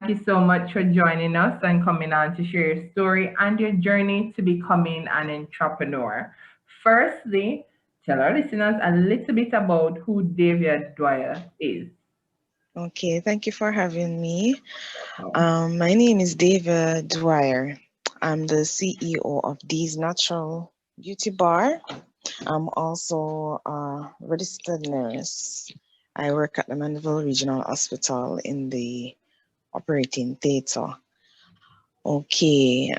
you so much for joining us and coming on to share your story and your journey to becoming an entrepreneur. Firstly, tell our listeners a little bit about who Davia Dwyer is. Okay, thank you for having me. Welcome. My name is Davia Dwyer. I'm the CEO of D's Natural Beauty Bar. I'm also a registered nurse. I work at the Mandeville Regional Hospital in the operating theater. Okay,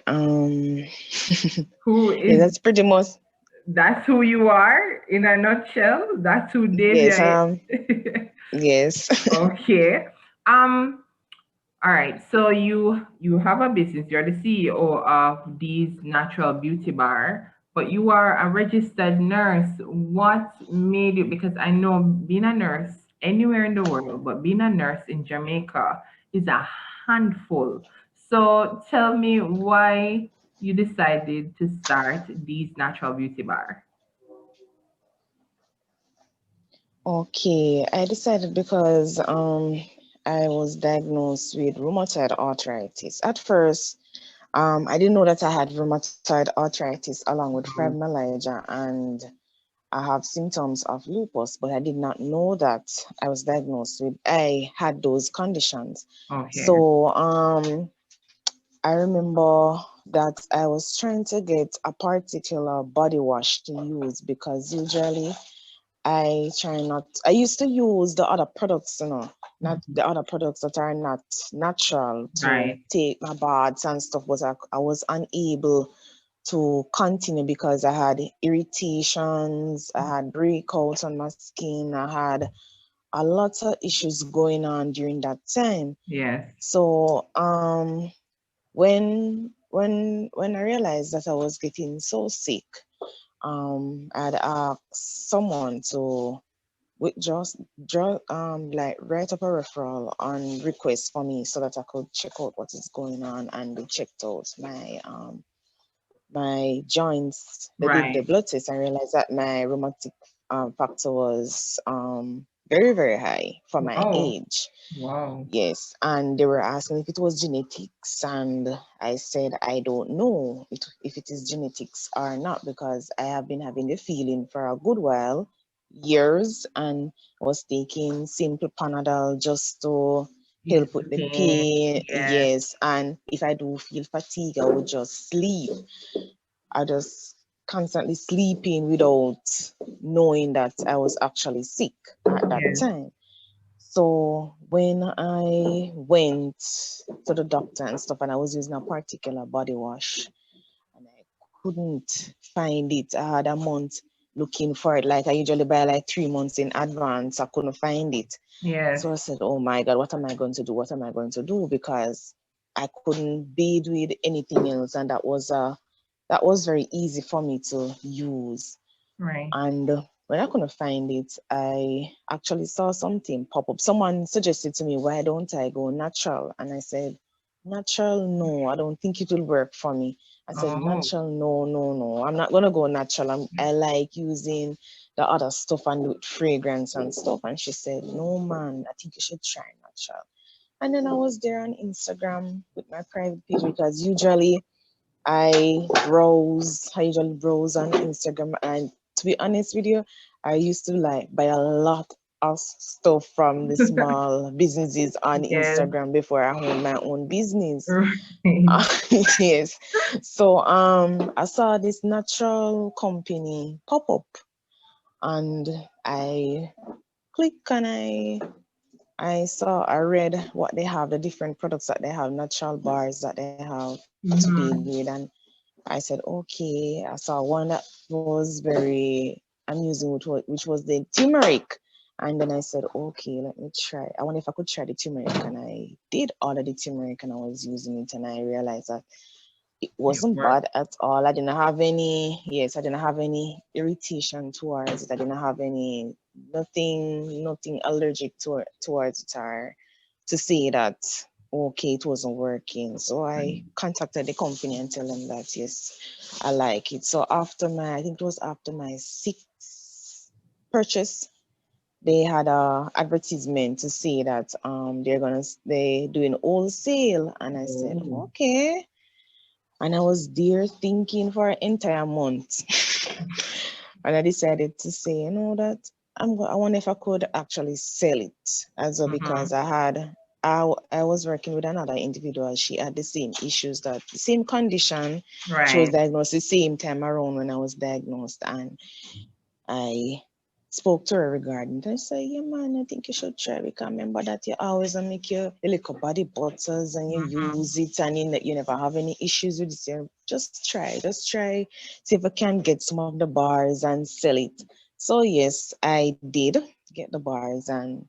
Who yeah, is that's pretty much, That's who you are in a nutshell? That's who yes, Davia is. yes. Okay. Um, all right. So you have a business. You're the CEO of D's Natural Beauty Bar, but you are a registered nurse. What made you? Because I know being a nurse anywhere in the world, but being a nurse in Jamaica is a handful. So tell me why you decided to start D's Natural Beauty Bar. Okay, I decided because I was diagnosed with rheumatoid arthritis. At first, I didn't know that I had rheumatoid arthritis along with fibromyalgia, and I have symptoms of lupus, but I did not know that I had those conditions. Okay. So I remember that I was trying to get a particular body wash to use because usually I used to use the other products, not Mhm. the other products that are not natural to Right. take my baths and stuff, but I was unable to continue because I had irritations, I had breakouts on my skin, I had a lot of issues going on during that time. Yes. So when I realized that I was getting so sick, I'd asked someone to draw like write up a referral on request for me so that I could check out what is going on, and they checked out my joints. They did the Right. blood test and realized that my rheumatic factor was very, very high for my Wow. age. Wow. Yes, and they were asking if it was genetics, and I said I don't know if it is genetics or not because I have been having the feeling for a good while, years, and was taking simple Panadol just to Ease help the with the pain. pain. Yes. Yes, and if I do feel fatigue, I would just sleep. I just constantly sleeping without knowing that I was actually sick at that Yes. time. So when I went to the doctor and stuff, and I was using a particular body wash, and I couldn't find it. I had a month looking for it. Like I usually buy like 3 months in advance. I couldn't find it. So Yes. I said, "Oh my God, what am I going to do? What am I going to do?" Because I couldn't bathe with anything else, and that was very easy for me to use. Right. And when I couldn't find it, I actually saw something pop up. Someone suggested to me, "Why don't I go natural?" And I said, "Natural, no, I don't think it will work for me." I said, Oh. "Natural, no, no, no. I'm not gonna go natural. I like using the other stuff and with fragrance and stuff." And she said, "No, man, I think you should try natural." And then I was there on Instagram with my private page because I usually browse on Instagram, and to be honest with you, I used to like buy a lot of stuff from the small businesses on Yes. Instagram before I owned my own business. Right. Yes. So I saw this natural company pop up, and I click and I read what they have, the different products that they have, natural bars that they have to be Mm-hmm. with, and I said, okay. I saw one that was very amusing, which was the turmeric. And then I said, okay, let me try. I wonder if I could try the turmeric. And I did order the turmeric and I was using it. And I realized that it It wasn't works. bad at all. I didn't have any irritation towards it. I didn't have nothing allergic towards it, or to say that, okay, it wasn't working. So I contacted the company and tell them that, yes, I like it. So I think it was after my sixth purchase, they had a advertisement to say that they doing wholesale, and I said Oh, okay, and I was there thinking for an entire month. And I decided to say, you know, that I wonder if I could actually sell it as well, mm-hmm. because I was working with another individual. She had the same issues, that the same condition. She was Right. diagnosed the same time around when I was diagnosed, and I spoke to her regarding it. I said, yeah, man, I think you should try, because remember that you always make your little body butters and you Mm-hmm. use it, and you never have any issues with it. So just try, see if I can get some of the bars and sell it. So, yes, I did get the bars, and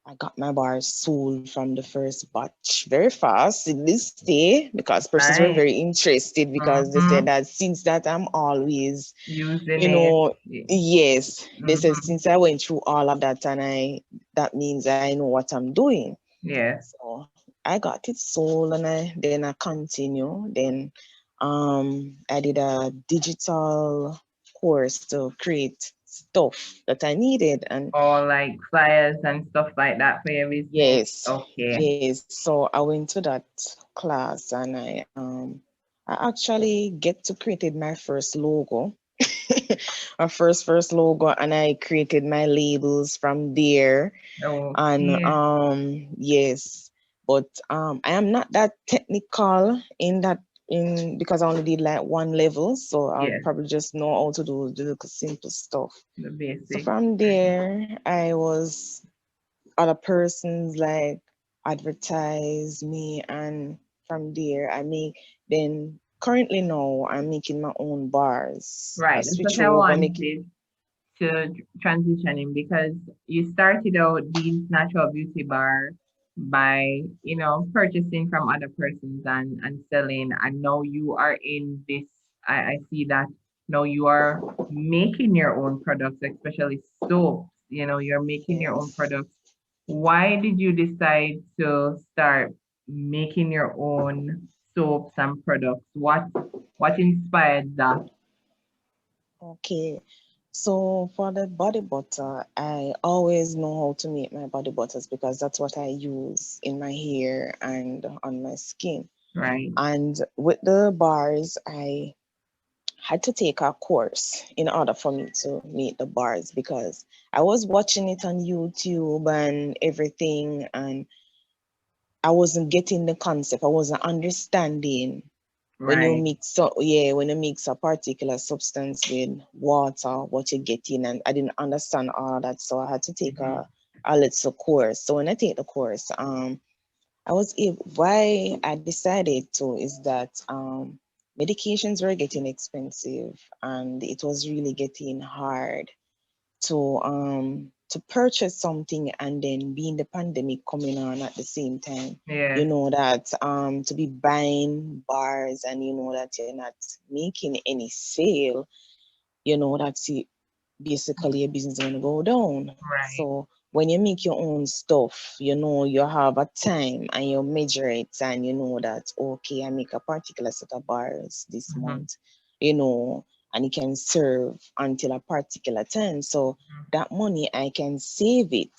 I got my bars sold from the first batch very fast in this day, because persons were Nice. very interested, because they said Mm-hmm. that since that I'm always, Using you it. know, yes, they said Mm-hmm. since I went through all of that, and that means I know what I'm doing. Yes. So I got it sold, and I continue. Then I did a digital course to create stuff that I needed. And Or like flyers and stuff like that for your business. yes, Okay. yes. So I went to that class, and I actually get to created my first logo. A first logo, and I created my labels from there. And Okay. yes, but I am not that technical in that, in because I only did like one level, so I'll Yes. probably just know how to do the simple stuff. The So basic. from there, I was other persons like advertise me, and from there I make, then currently now I'm making my own bars. I Right. That's switch what I over, make it. wanted to transition in because you started out these natural beauty bar by, purchasing from other persons and selling. And now you are in this, I see that now you are making your own products, especially soaps. You're making your own Yes. products. Why did you decide to start making your own soaps and products? What inspired that? Okay. So for the body butter, I always know how to make my body butters, because that's what I use in my hair and on my skin. Right, And with the bars, I had to take a course in order for me to make the bars, because I was watching it on YouTube and everything, and I wasn't getting the concept. I wasn't understanding when you right. mix, so yeah, when you mix a particular substance with water, what you're getting, and I didn't understand all that, so I had to take Mhm. a little course. So when I take the course, I was able, why I decided to is that medications were getting expensive, and it was really getting hard to purchase something, and then being the pandemic coming on at the same time, you Yes. know that to be buying bars, and you know that you're not making any sale, you know that basically your business is going to go down. Right. So when you make your own stuff, you know you have a time, and you measure it, and you know that okay, I make a particular set of bars this Mhm. month, you know, and it can serve until a particular time. So that money I can save it.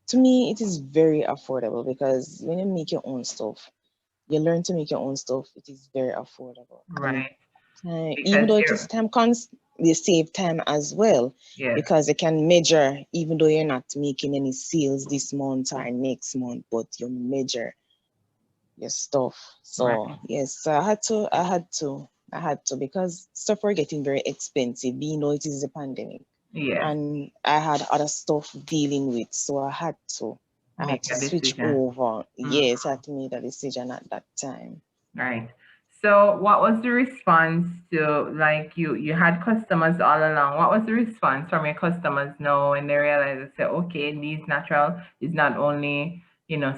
To me, it is very affordable, because when you make your own stuff, you learn to make your own stuff. It is very affordable, and Right. even Because though it is you're time you save time as well, yes. because you can measure, even though you're not making any sales this month or next month, but you measure your stuff. So Right. yes, so I had to, because stuff were getting very expensive, being though it is a pandemic, Yes. and I had other stuff dealing with, so I had Make to a switch decision. over. Mhm. Yes, I had to make a decision at that time. Right. So what was the response to like you had customers all along? What was the response from your customers now when they realize they say, okay, these natural is not only,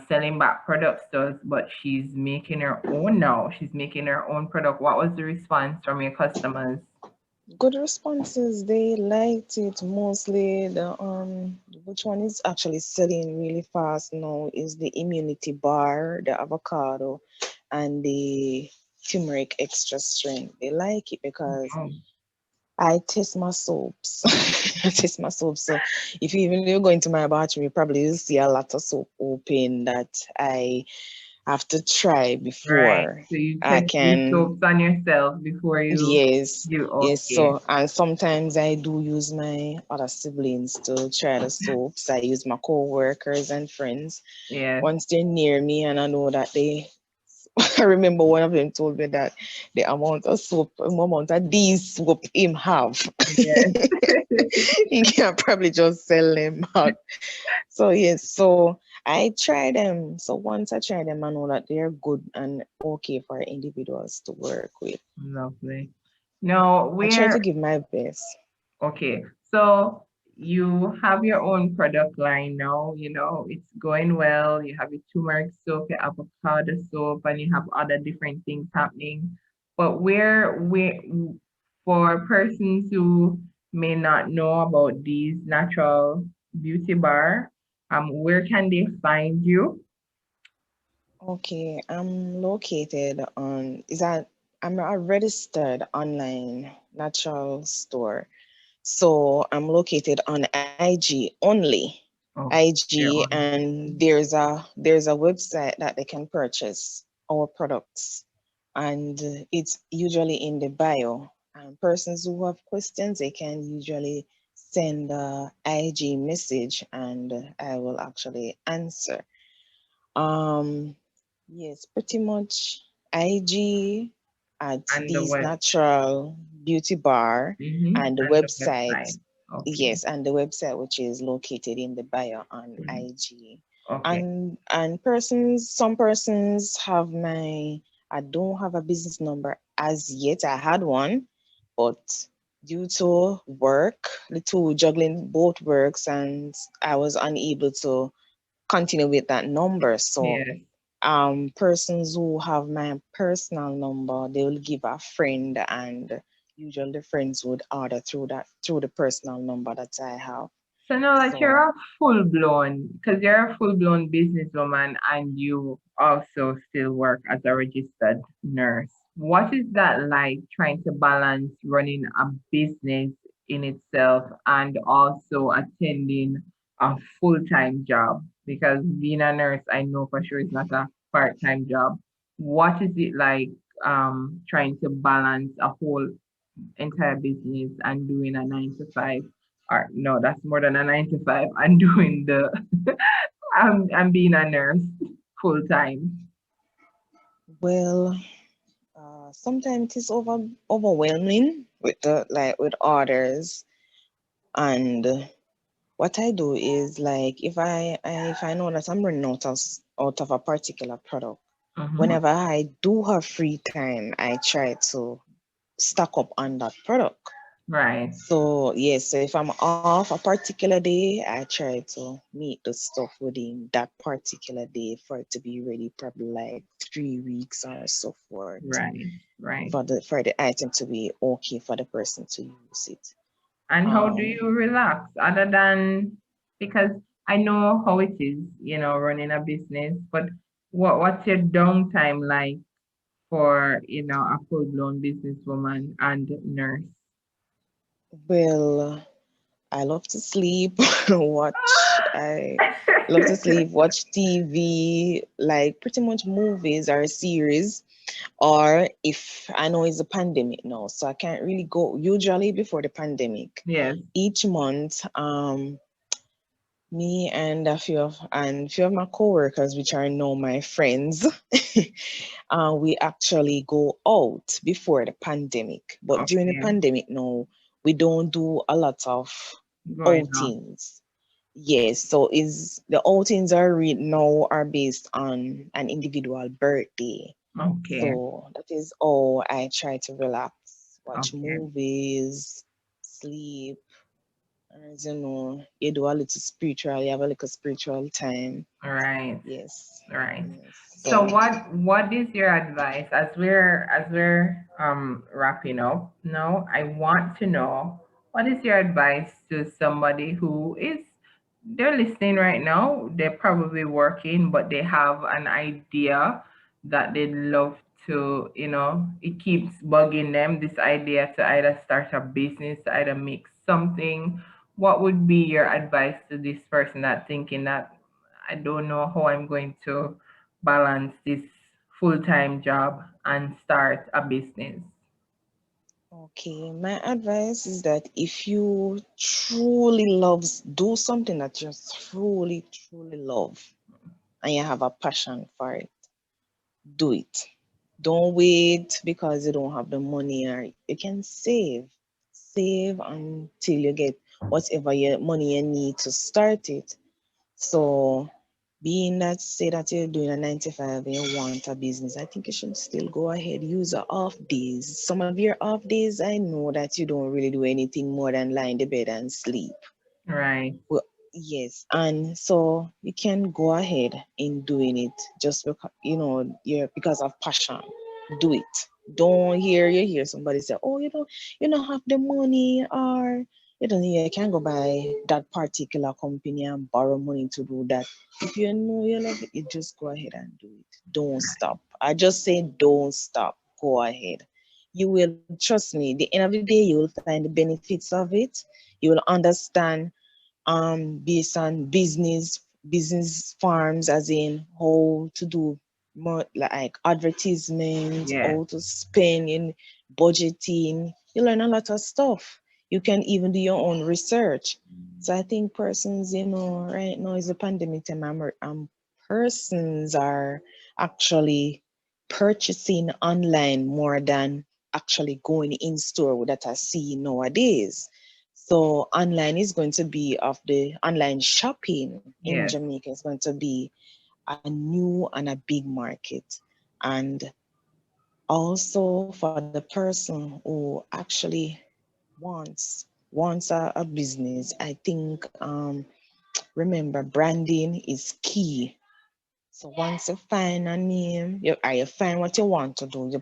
selling back products to us, but she's making her own now. She's making her own product. What was the response from your customers? Good responses. They liked it mostly. The which one is actually selling really fast now is the immunity bar, the avocado, and the turmeric extra strength. They like it because Oh, I test my soaps. I test my soaps. So if you even you go into my bathroom, you probably will see a lot of soap open that I have to try Right. before So you I test the can. soaps on yourself before Yes, you yes. okay. So, and sometimes I do use my other siblings to try the soaps. I use my co-workers and friends Yes. once they're near me, and I know that they. I remember one of them told me that the amount of soap, amount of these soap him have, Yes. he can probably just sell them out. So yes, so I try them. So once I try them, I know that they're good and okay for individuals to work with. Lovely. Now, I try to where give my best. okay, so you have your own product line now, it's going well. You have your turmeric soap, your avocado soap, and you have other different things happening. But for persons who may not know about these natural beauty bar, where can they find you? Okay, I'm located on, is that, I'm a registered online natural store. So I'm located on IG only. Oh, IG, you're on. and there's a website that they can purchase our products, and it's usually in the bio. And persons who have questions, they can usually send a IG message, and I will actually answer. Um, yes, pretty much IG at And the these web. natural beauty bar, and the And the website. website. Okay. Yes, and the website which is located in the bio on Mhm. IG. Okay. And persons, some persons have my. I don't have a business number as yet. I had one, but due to work, the two juggling both works, and I was unable to continue with that number. So Yes. persons who have my personal number, they will give a friend, and usually the friends would order through the personal number that I have. So now that So you're a because you're a full blown businesswoman and you also still work as a registered nurse, what is that like trying to balance running a business in itself and also attending a full time job? Because being a nurse, I know for sure is not a part time job. What is it like trying to balance a whole entire business and doing a 9 to 5, or no, that's more than a 9 to 5, and doing the I'm being a nurse full time. well, sometimes it is overwhelming with the like with orders, and what I do is like if I know that I'm running out of a particular product, Mm-hmm. whenever I do have free time, I try to stock up on that product. Right, So yes, so if I'm off a particular day, I try to meet the stuff within that particular day for it to be ready, probably like 3 weeks or so forth, right, right. for the item to be okay for the person to use it. And how do Um, you relax other than because I know how it is, running a business, but what's your downtime like for, a full blown businesswoman and nurse? well, I love to sleep, I love to sleep, watch TV, like pretty much movies or series. Or if I know it's a pandemic now, so I can't really go. Usually before the pandemic, Yes, each month, me and a few of my coworkers, which are now my friends, we actually go out before the pandemic. But during the okay, pandemic now, we don't do a lot of going on. outings. Yes, so is the outings now are based on an individual birthday. Okay, So that is all I try to relax, watch okay. movies, sleep, and you do a little spiritual, you have a little spiritual time. All right. Yes. Right. Yes. So So what is your advice as we're wrapping up now? I want to know what is your advice to somebody who is they're listening right now, they're probably working, but they have an idea that they'd love to, it keeps bugging them, this idea to either start a business, to either make something. What would be your advice to this person that thinking that I don't know how I'm going to balance this full-time job and start a business? Okay, my advice is that if you truly love, do something that you truly, truly love and you have a passion for it, do it. Don't wait because you don't have the money, or you can save. Save until you get whatever your money you need to start it. So being that say that you're doing a 9 to 5 and you want a business, I think you should still go ahead, use your off days. Some of your off days, I know that you don't really do anything more than lie in the bed and sleep. Right. Well, yes, and so you can go ahead in doing it just because you're because of passion. Do it. Don't hear somebody say, "Oh, you don't have the money," or you can go buy that particular company and borrow money to do that. If you know you love it, you just go ahead and do it. Don't stop. I just say don't stop. Go ahead. You will trust me. The end of the day, you will find the benefits of it. You will understand based on business farms, as in how to do more like advertisement, Yes. how to spend in budgeting. You learn a lot of stuff. You can even do your own research. So I think persons, right now is a pandemic time. Persons are actually purchasing online more than actually going in store that I see nowadays. So online is going to be of the online shopping in Yes. Jamaica is going to be a new and a big market. And also for the person who actually wants a business, I think remember branding is key. So once you find a name, you find what you want to do, you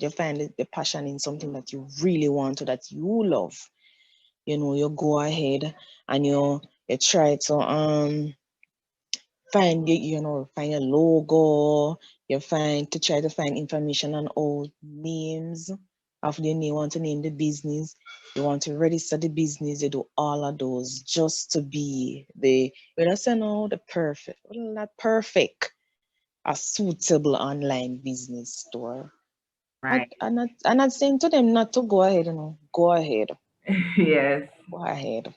find the passion in something that you really want to, that you love. You go ahead and you try to find a logo, to try to find information on all names of the name. You want to name the business, you want to register the business, you do all of those just to be you don't say no, the perfect, well, not perfect, a suitable online business store. Right. I'm not saying to them not to go ahead, go ahead, Yes. go ahead.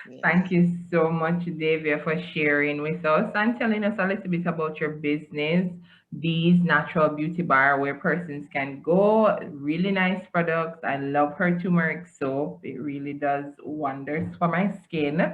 Yes. Thank you so much, Davia, for sharing with us and telling us a little bit about your business, these natural beauty bar where persons can go. Really nice products. I love her turmeric soap. It really does wonders for my skin.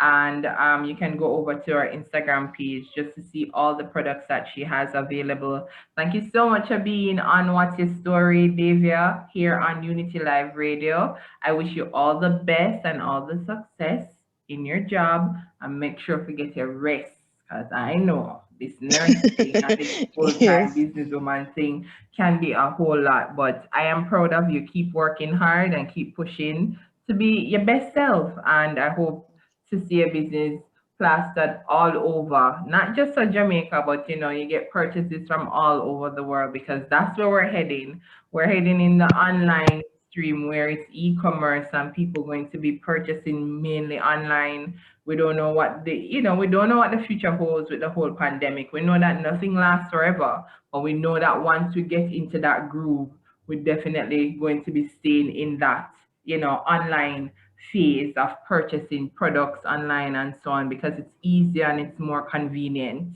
And you can go over to our Instagram page just to see all the products that she has available. Thank you so much for being on What's Your Story, Davia, here on Unity Live Radio. I wish you all the best and all the success in your job, and make sure to get your rest, because I know this nurse thing and this full-time Yes. businesswoman thing can be a whole lot. But I am proud of you. Keep working hard and keep pushing to be your best self. And I hope to see a business plastered all over, not just for Jamaica, but you get purchases from all over the world, because that's where we're heading. We're heading in the online stream where it's e-commerce and people going to be purchasing mainly online. We don't know what we don't know what the future holds with the whole pandemic. We know that nothing lasts forever, but we know that once we get into that groove, we're definitely going to be staying in that, online phase of purchasing products online and so on, because it's easier and it's more convenient.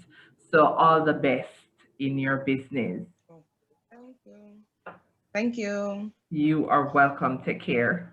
So all the best in your business. Oh, thank you. Thank you. You are welcome. Take care.